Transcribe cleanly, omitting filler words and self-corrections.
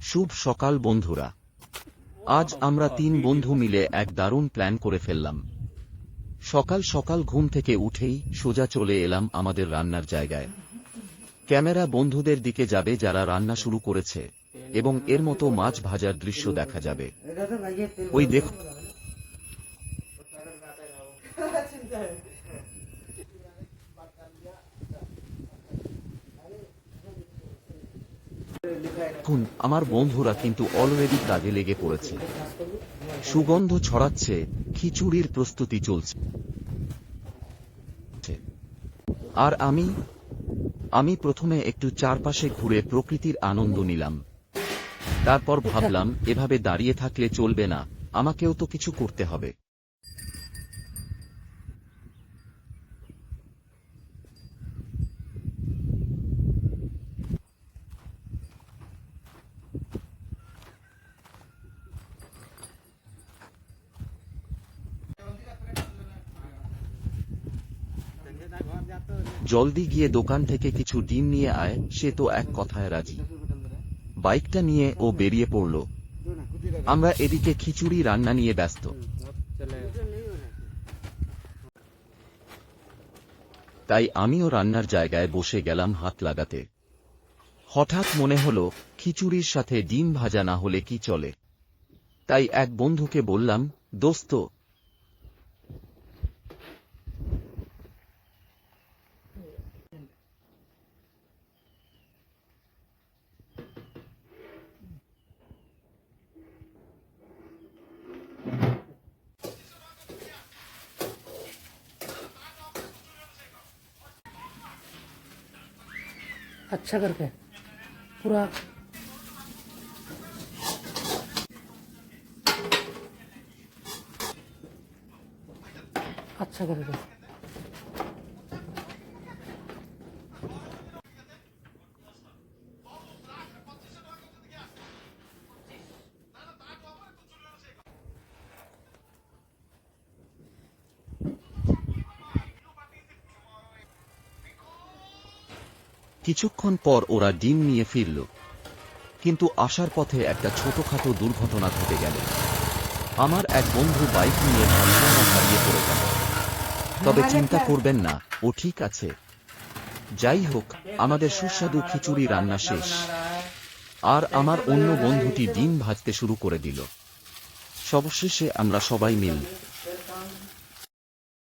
শুভ সকাল বন্ধুরা। আজ আমরা 3 বন্ধু মিলে এক দারুণ প্ল্যান করে ফেললাম। সকাল সকাল ঘুম থেকে উঠেই সোজা চলে এলাম আমাদের রান্নার জায়গায়। ক্যামেরা বন্ধুদের দিকে যাবে যারা রান্না শুরু করেছে, এবং এর মতো মাছ ভাজার দৃশ্য দেখা যাবে। ওই দেখো, দেখুন আমার বন্ধুরা কিন্তু অলরেডি কাজে লেগে পড়েছে। সুগন্ধ ছড়াচ্ছে, খিচুড়ির প্রস্তুতি চলছে। আর আমি প্রথমে একটু চারপাশে ঘুরে প্রকৃতির আনন্দ নিলাম। তারপর ভাবলাম এভাবে দাঁড়িয়ে থাকলে চলবে না, আমাকেও তো কিছু করতে হবে। জলদি গিয়ে দোকান থেকে কিছু ডিম নিয়ে আয়, সে তো এক কথায় রাজি। বাইকটা নিয়ে ও বেরিয়ে পড়ল। আমরা এদিকে খিচুড়ি রান্না নিয়ে ব্যস্ত। তাই আমিও রান্নার জায়গায় বসে গেলাম হাত লাগাতে। হঠাৎ মনে হলো খিচুড়ির সাথে ডিম ভাজা না হলে কি চলে। তাই এক বন্ধুকে বললাম, দোস্ত, अच्छा करके पूरा अच्छा करके কিছুক্ষণ পর ওরা ডিম নিয়ে ফিরল। কিন্তু আসার পথে একটা ছোটখাটো দুর্ঘটনা ঘটে গেল। আমার এক বন্ধু বাইক নিয়ে ভারসাম্য হারিয়ে পড়ে গেল। তবে চিন্তা করবেন না, ও ঠিক আছে। যাই হোক, আমাদের সুস্বাদু খিচুড়ি রান্না শেষ। আর আমার অন্য বন্ধুটি ডিম ভাজতে শুরু করে দিল। সবশেষে আমরা সবাই মিলে